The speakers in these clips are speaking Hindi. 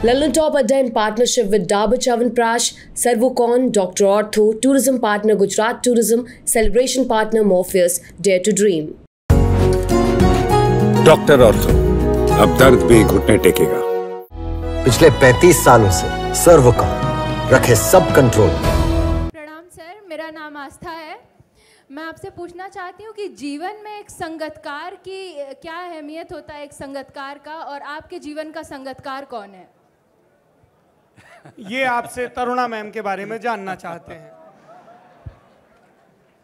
London Top Adda in partnership with Dabur Chyawanprash, Servocon, Dr. Ortho, Tourism Partner Gujarat Tourism, Celebration Partner Morpheus, Dare to Dream. Doctor ortho, अब दर्द भी घुटने टेकेगा। पिछले 35 सालों से सर्वकॉन रखे सब कंट्रोल। प्रणाम सर, मेरा नाम आस्था है। मैं आपसे पूछना चाहती हूँ कि जीवन में एक संगतकार की क्या अहमियत होता है, एक संगतकार का, और आपके जीवन का संगतकार कौन है? ये आपसे तरुणा मैम के बारे में जानना चाहते हैं।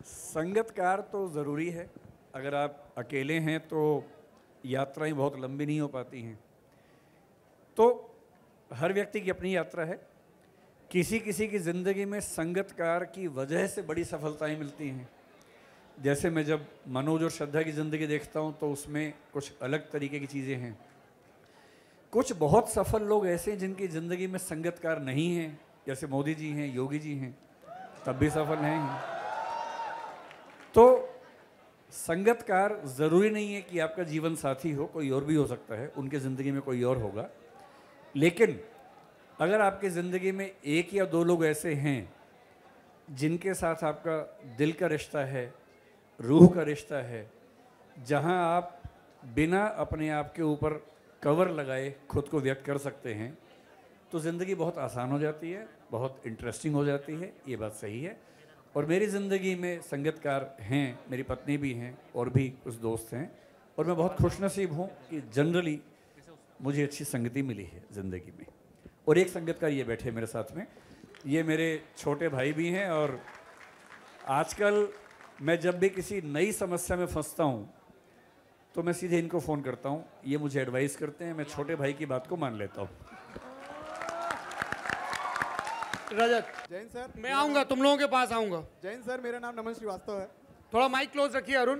संगतकार तो ज़रूरी है। अगर आप अकेले हैं तो यात्राएं बहुत लंबी नहीं हो पाती हैं। तो हर व्यक्ति की अपनी यात्रा है। किसी किसी की ज़िंदगी में संगतकार की वजह से बड़ी सफलताएं मिलती हैं। जैसे मैं जब मनोज और श्रद्धा की ज़िंदगी देखता हूँ तो उसमें कुछ अलग तरीके की चीज़ें हैं। कुछ बहुत सफल लोग ऐसे हैं जिनकी ज़िंदगी में संगतकार नहीं है, जैसे मोदी जी हैं, योगी जी हैं, तब भी सफल हैं। तो संगतकार ज़रूरी नहीं है कि आपका जीवन साथी हो, कोई और भी हो सकता है, उनके ज़िंदगी में कोई और होगा। लेकिन अगर आपकी ज़िंदगी में एक या दो लोग ऐसे हैं जिनके साथ आपका दिल का रिश्ता है, रूह का रिश्ता है, जहां आप बिना अपने आप के ऊपर कवर लगाए खुद को व्यक्त कर सकते हैं, तो ज़िंदगी बहुत आसान हो जाती है, बहुत इंटरेस्टिंग हो जाती है। ये बात सही है। और मेरी ज़िंदगी में संगतकार हैं, मेरी पत्नी भी हैं और भी कुछ दोस्त हैं, और मैं बहुत खुशनसीब हूँ कि जनरली मुझे अच्छी संगति मिली है ज़िंदगी में। और एक संगतकार ये बैठे मेरे साथ में, ये मेरे छोटे भाई भी हैं। और आजकल मैं जब भी किसी नई समस्या में फंसता हूँ तो मैं सीधे इनको फ़ोन करता हूँ, ये मुझे एडवाइस करते हैं, मैं छोटे भाई की बात को मान लेता हूँ। रजत जैन सर, मैं आऊँगा, तुम लोगों के पास आऊँगा। जैन सर, मेरा नाम नमन श्रीवास्तव है। थोड़ा माइक क्लोज रखिए अरुण।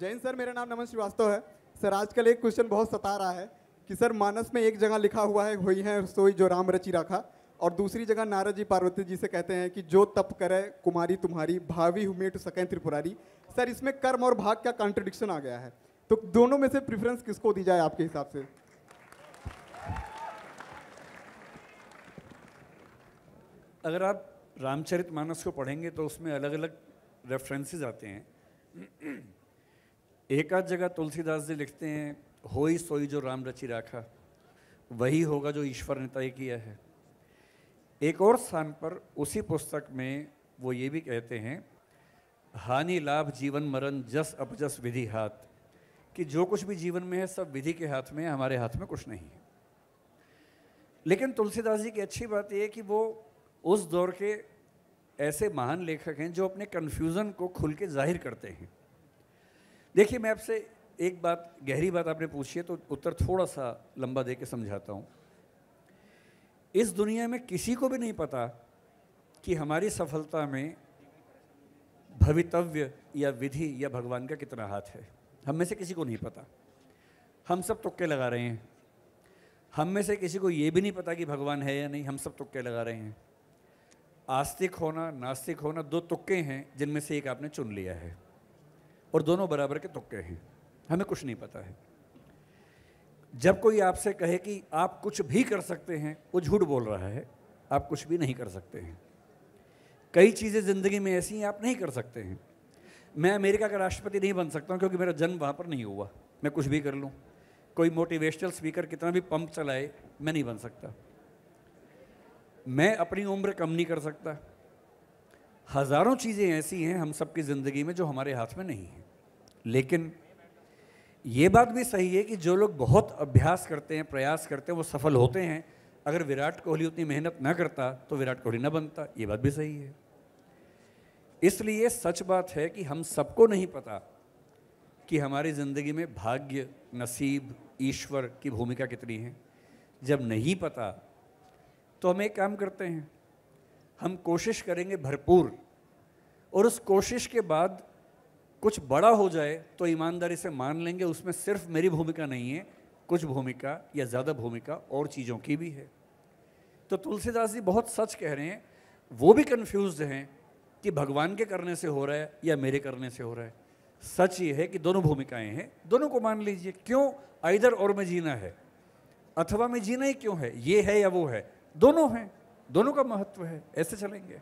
जैन सर, मेरा नाम नमन श्रीवास्तव है। सर, आजकल एक क्वेश्चन बहुत सता रहा है कि सर मानस में एक जगह लिखा हुआ है, हुई है सोई जो राम रचि राखा, और दूसरी जगह नारद जी पार्वती जी से कहते हैं कि जो तप करे कुमारी तुम्हारी, भावी हुमेट सकें त्रिपुरारी। सर, इसमें कर्म और भाग का कॉन्ट्रडिक्शन आ गया है, तो दोनों में से प्रेफरेंस किसको दी जाए आपके हिसाब से? अगर आप रामचरितमानस को पढ़ेंगे तो उसमें अलग अलग रेफरेंसेस आते हैं। एक आध जगह तुलसीदास जी लिखते हैं, होई सोई जो राम रचि राखा, वही होगा जो ईश्वर ने तय किया है। एक और स्थान पर उसी पुस्तक में वो ये भी कहते हैं, हानि लाभ जीवन मरण जस अपजस विधि हाथ, कि जो कुछ भी जीवन में है सब विधि के हाथ में है, हमारे हाथ में कुछ नहीं है। लेकिन तुलसीदास जी की अच्छी बात यह है कि वो उस दौर के ऐसे महान लेखक हैं जो अपने कन्फ्यूज़न को खुल के जाहिर करते हैं। देखिए, मैं आपसे एक बात, गहरी बात आपने पूछी है तो उत्तर थोड़ा सा लंबा दे के समझाता हूँ। इस दुनिया में किसी को भी नहीं पता कि हमारी सफलता में भवितव्य या विधि या भगवान का कितना हाथ है। हम में से किसी को नहीं पता। हम सब तुक्के लगा रहे हैं। हम में से किसी को ये भी नहीं पता कि भगवान है या नहीं, हम सब तुक्के लगा रहे हैं। आस्तिक होना, नास्तिक होना, दो तुक्के हैं जिनमें से एक आपने चुन लिया है, और दोनों बराबर के तुक्के हैं। हमें कुछ नहीं पता है। जब कोई आपसे कहे कि आप कुछ भी कर सकते हैं, वो झूठ बोल रहा है। आप कुछ भी नहीं कर सकते हैं। कई चीज़ें ज़िंदगी में ऐसी हैं आप नहीं कर सकते हैं। मैं अमेरिका का राष्ट्रपति नहीं बन सकता हूँ क्योंकि मेरा जन्म वहाँ पर नहीं हुआ। मैं कुछ भी कर लूँ, कोई मोटिवेशनल स्पीकर कितना भी पंप चलाए, मैं नहीं बन सकता। मैं अपनी उम्र कम नहीं कर सकता। हज़ारों चीज़ें ऐसी हैं हम सबकी ज़िंदगी में जो हमारे हाथ में नहीं है। लेकिन ये बात भी सही है कि जो लोग बहुत अभ्यास करते हैं, प्रयास करते हैं, वो सफल होते हैं। अगर विराट कोहली उतनी मेहनत ना करता तो विराट कोहली ना बनता। ये बात भी सही है। इसलिए सच बात है कि हम सबको नहीं पता कि हमारी ज़िंदगी में भाग्य, नसीब, ईश्वर की भूमिका कितनी है। जब नहीं पता तो हम एक काम करते हैं, हम कोशिश करेंगे भरपूर, और उस कोशिश के बाद कुछ बड़ा हो जाए तो ईमानदारी से मान लेंगे उसमें सिर्फ मेरी भूमिका नहीं है, कुछ भूमिका या ज़्यादा भूमिका और चीज़ों की भी है। तो तुलसीदास जी बहुत सच कह रहे हैं। वो भी कन्फ्यूज्ड हैं कि भगवान के करने से हो रहा है या मेरे करने से हो रहा है। सच ये है कि दोनों भूमिकाएं हैं, दोनों को मान लीजिए। क्यों आइदर और में जीना है? अथवा में जीना ही क्यों है, ये है या वो है, दोनों हैं, दोनों का महत्व है, ऐसे चलेंगे।